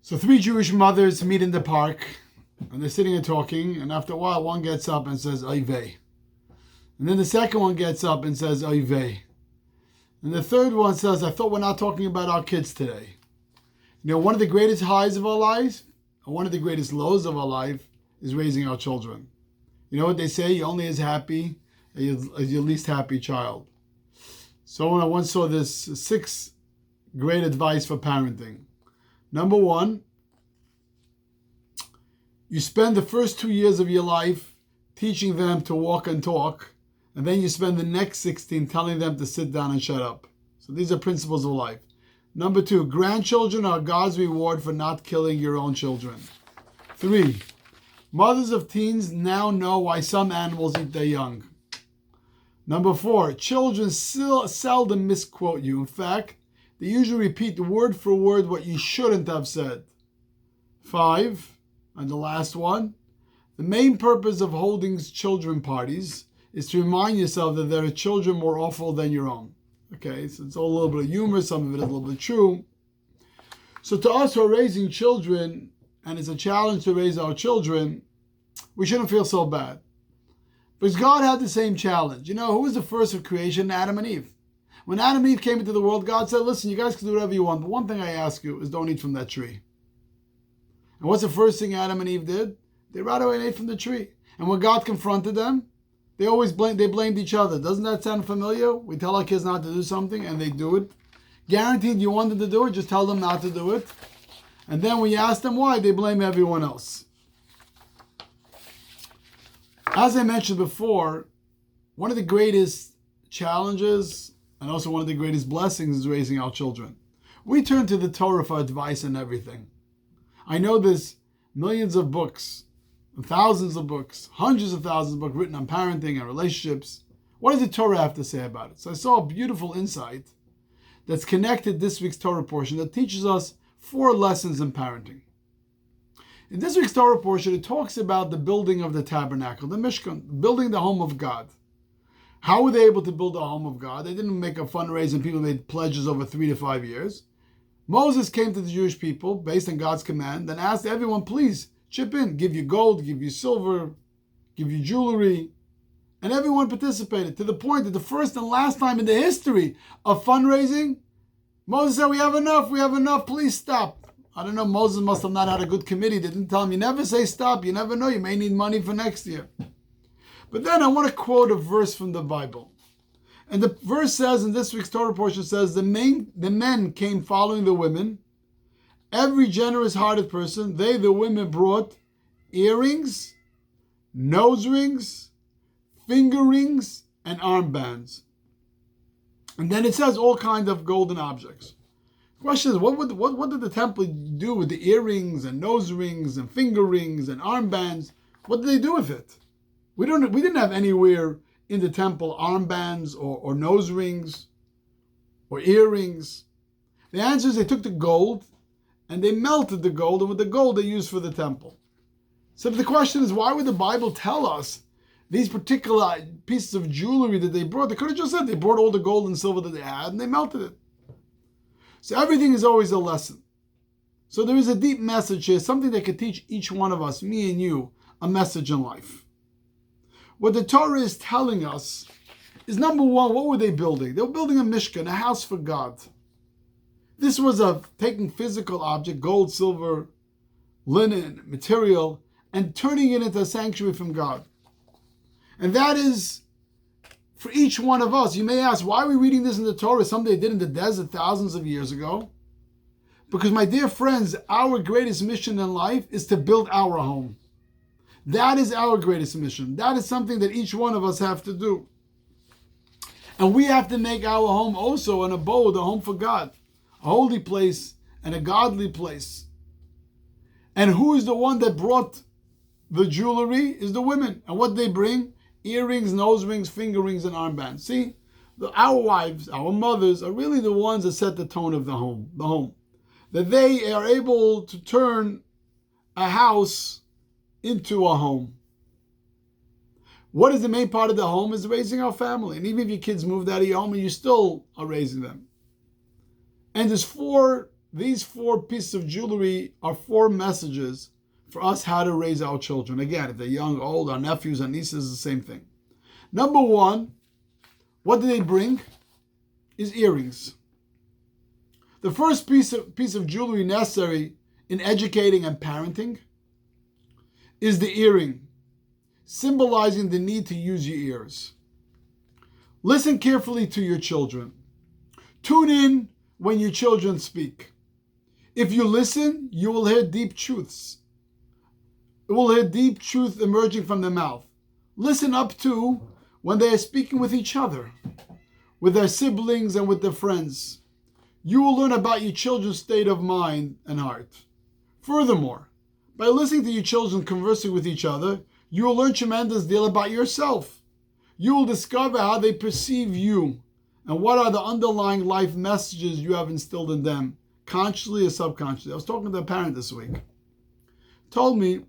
So three Jewish mothers meet in the park, and they're sitting and talking, and after a while, one gets up and says, Oy vey. And then the second one gets up and says, Oy vey. And the third one says, I thought we're not talking about our kids today. You know, one of the greatest highs of our lives, and one of the greatest lows of our life, is raising our children. You know what they say? You're only as happy as your least happy child. So when I once saw this 6 great advice for parenting. Number 1, you spend the first 2 years of your life teaching them to walk and talk, and then you spend the next 16 telling them to sit down and shut up. So these are principles of life. Number 2, grandchildren are God's reward for not killing your own children. 3, mothers of teens now know why some animals eat their young. Number 4, children still seldom misquote you. In fact, they usually repeat word for word what you shouldn't have said. 5, and the last one, the main purpose of holding children parties is to remind yourself that there are children more awful than your own. Okay, so it's all a little bit of humor, some of it is a little bit true. So to us who are raising children, and it's a challenge to raise our children, we shouldn't feel so bad. Because God had the same challenge. You know, who was the first of creation? Adam and Eve. When Adam and Eve came into the world, God said, listen, you guys can do whatever you want, but one thing I ask you is don't eat from that tree. And what's the first thing Adam and Eve did? They ran away and ate from the tree. And when God confronted them, they blamed each other. Doesn't that sound familiar? We tell our kids not to do something and they do it. Guaranteed you want them to do it, just tell them not to do it. And then when you ask them why, they blame everyone else. As I mentioned before, one of the greatest challenges and also one of the greatest blessings is raising our children. We turn to the Torah for advice on everything. I know there's millions of books, thousands of books, hundreds of thousands of books written on parenting and relationships. What does the Torah have to say about it? So I saw a beautiful insight that's connected this week's Torah portion that teaches us 4 lessons in parenting. In this week's Torah portion, it talks about the building of the tabernacle, the Mishkan, building the home of God. How were they able to build a home of God? They didn't make a fundraiser and people made pledges over 3 to 5 years. Moses came to the Jewish people based on God's command and asked everyone, please chip in, give you gold, give you silver, give you jewelry. And everyone participated to the point that the first and last time in the history of fundraising, Moses said, we have enough, please stop. I don't know, Moses must have not had a good committee. They didn't tell him, you never say stop, you never know, you may need money for next year. But then I want to quote a verse from the Bible. And the verse says, in this week's Torah portion says, the men came following the women. Every generous-hearted person, they, the women, brought earrings, nose rings, finger rings, and armbands. And then it says all kinds of golden objects. The question is, what did the temple do with the earrings and nose rings and finger rings and armbands? What did they do with it? We didn't have anywhere in the temple armbands or nose rings or earrings. The answer is they took the gold and they melted the gold, and with the gold they used for the temple. So the question is, why would the Bible tell us these particular pieces of jewelry that they brought? They could have just said they brought all the gold and silver that they had and they melted it. So everything is always a lesson. So there is a deep message here, something that could teach each one of us, me and you, a message in life. What the Torah is telling us is, number 1, what were they building? They were building a Mishkan, a house for God. This was of taking physical object, gold, silver, linen, material, and turning it into a sanctuary from God. And that is for each one of us. You may ask, why are we reading this in the Torah? Something they did in the desert thousands of years ago. Because, my dear friends, our greatest mission in life is to build our home. That is our greatest mission. That is something that each one of us have to do. And we have to make our home also an abode, a home for God, a holy place and a godly place. And who is the one that brought the jewelry? Is the women. And what they bring? Earrings, nose rings, finger rings, and armbands. See, our wives, our mothers are really the ones that set the tone of the home. That they are able to turn a house into a home. What is the main part of the home? Is raising our family. And even if your kids moved out of your home, you still are raising them. And there's 4 these 4 pieces of jewelry are 4 messages for us how to raise our children. Again, if they're young, old, our nephews, our nieces, the same thing. Number 1, what do they bring? Is earrings. The first piece of jewelry necessary in educating and parenting is the earring, symbolizing the need to use your ears. Listen carefully to your children. Tune in when your children speak. If you listen, you will hear deep truths. You will hear deep truth emerging from their mouth. Listen up to when they are speaking with each other, with their siblings and with their friends. You will learn about your children's state of mind and heart. Furthermore, by listening to your children conversing with each other, you will learn a tremendous deal about yourself. You will discover how they perceive you and what are the underlying life messages you have instilled in them, consciously or subconsciously. I was talking to a parent this week. Told me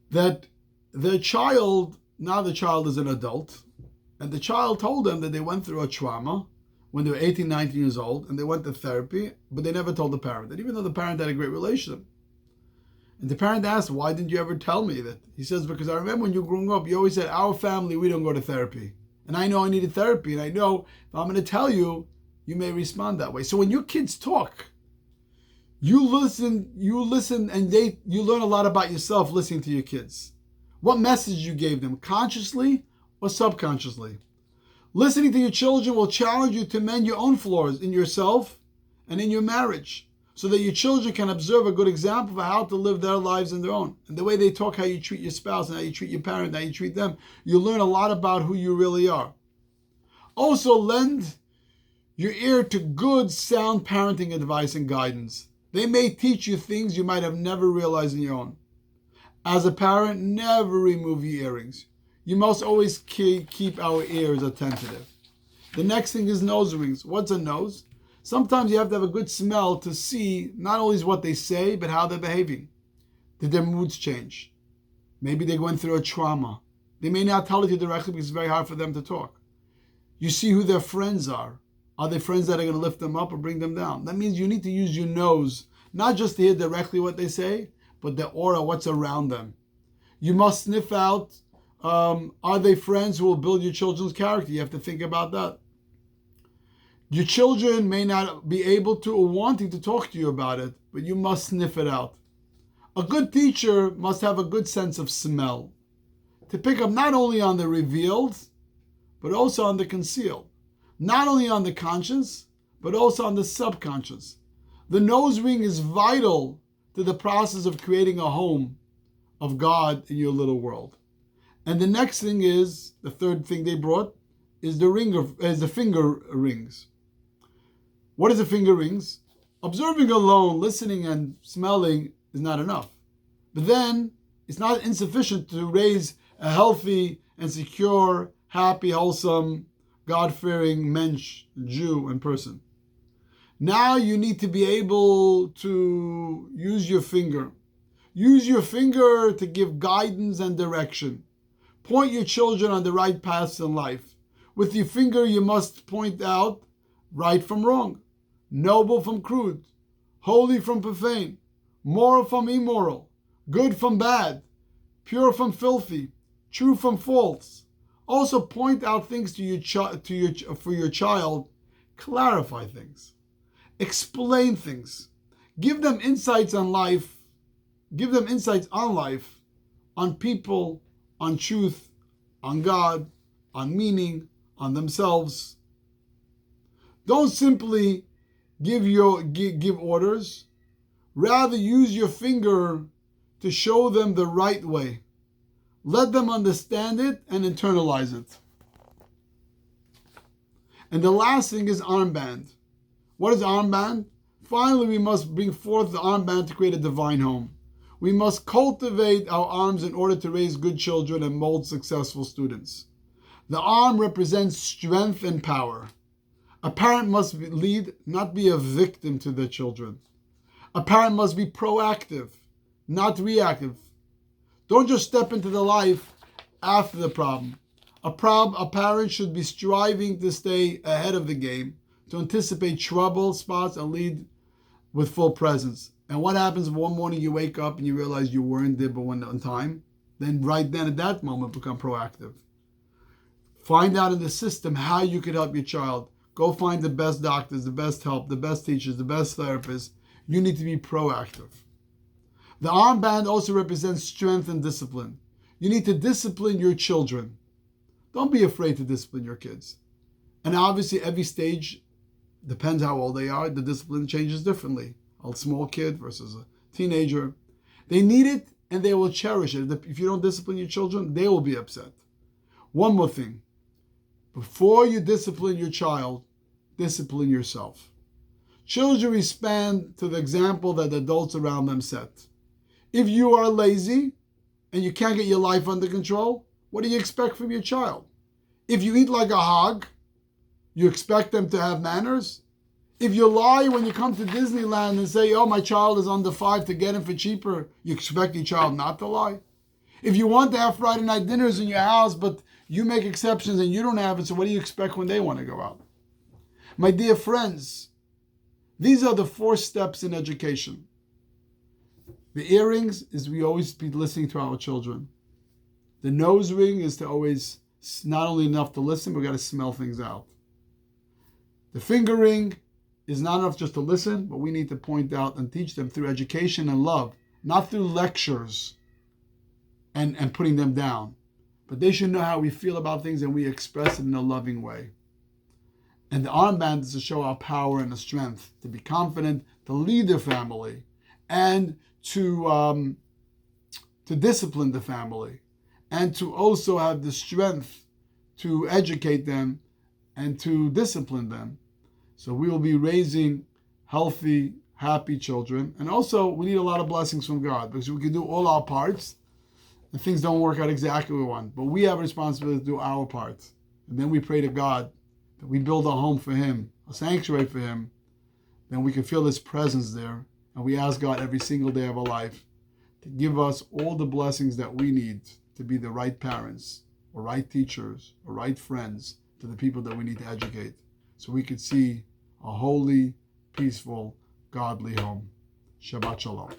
that their child, now the child is an adult, and the child told them that they went through a trauma when they were 18, 19 years old, and they went to therapy, but they never told the parent that, even though the parent had a great relationship. And the parent asked, why didn't you ever tell me that? He says, because I remember when you were growing up, you always said, our family, we don't go to therapy. And I know I needed therapy, and I know if I'm going to tell you, you may respond that way. So when your kids talk, you listen, and you learn a lot about yourself listening to your kids. What message you gave them, consciously or subconsciously. Listening to your children will challenge you to mend your own flaws in yourself and in your marriage, so that your children can observe a good example of how to live their lives on their own. And the way they talk, how you treat your spouse, and how you treat your parent, how you treat them, you learn a lot about who you really are. Also, lend your ear to good, sound parenting advice and guidance. They may teach you things you might have never realized on your own. As a parent, never remove your earrings. You must always keep our ears attentive. The next thing is nose rings. What's a nose? Sometimes you have to have a good smell to see not only what they say, but how they're behaving. Did their moods change? Maybe they're going through a trauma. They may not tell it to you directly because it's very hard for them to talk. You see who their friends are. Are they friends that are going to lift them up or bring them down? That means you need to use your nose, not just to hear directly what they say, but the aura, what's around them. You must sniff out, are they friends who will build your children's character? You have to think about that. Your children may not be able to or wanting to talk to you about it, but you must sniff it out. A good teacher must have a good sense of smell to pick up not only on the revealed, but also on the concealed. Not only on the conscious, but also on the subconscious. The nose ring is vital to the process of creating a home of God in your little world. And the next thing is, the third thing they brought, is the finger rings. What is the finger rings? Observing alone, listening and smelling is not enough. But then, it's not insufficient to raise a healthy and secure, happy, wholesome, God-fearing mensch, Jew, and person. Now you need to be able to use your finger. Use your finger to give guidance and direction. Point your children on the right paths in life. With your finger, you must point out right from wrong, noble from crude, holy from profane, moral from immoral, good from bad, pure from filthy, true from false. Also point out things for your child. Clarify things. Explain things. Give them insights on life. Give them insights on life, on people, on truth, on God, on meaning, on themselves. Don't simply give orders. Rather, use your finger to show them the right way. Let them understand it and internalize it. And the last thing is armband. What is armband? Finally, we must bring forth the armband to create a divine home. We must cultivate our arms in order to raise good children and mold successful students. The arm represents strength and power. A parent must lead, not be a victim to their children. A parent must be proactive, not reactive. Don't just step into the life after the problem. A parent should be striving to stay ahead of the game, to anticipate trouble spots and lead with full presence. And what happens if one morning you wake up and you realize you weren't there but went on time? Then right then at that moment, become proactive. Find out in the system how you could help your child. Go find the best doctors, the best help, the best teachers, the best therapists. You need to be proactive. The armband also represents strength and discipline. You need to discipline your children. Don't be afraid to discipline your kids. And obviously every stage, depends how old they are, the discipline changes differently. A small kid versus a teenager. They need it and they will cherish it. If you don't discipline your children, they will be upset. One more thing. Before you discipline your child, discipline yourself. Children respond to the example that the adults around them set. If you are lazy and you can't get your life under control, what do you expect from your child? If you eat like a hog, you expect them to have manners? If you lie when you come to Disneyland and say, oh, my child is under 5 to get him for cheaper, you expect your child not to lie? If you want to have Friday night dinners in your house, but you make exceptions and you don't have it, so what do you expect when they want to go out? My dear friends, these are the 4 steps in education. The earrings is we always be listening to our children. The nose ring is to always, not only enough to listen, but we got to smell things out. The finger ring is not enough just to listen, but we need to point out and teach them through education and love, not through lectures and putting them down. But they should know how we feel about things and we express it in a loving way. And the armband is to show our power and the strength, to be confident, to lead their family, and to discipline the family, and to also have the strength to educate them and to discipline them. So we will be raising healthy, happy children. And also, we need a lot of blessings from God, because we can do all our parts, and things don't work out exactly what we want. But we have a responsibility to do our part. And then we pray to God that we build a home for Him, a sanctuary for Him. Then we can feel His presence there. And we ask God every single day of our life to give us all the blessings that we need to be the right parents, or right teachers, or right friends to the people that we need to educate, so we could see a holy, peaceful, godly home. Shabbat Shalom.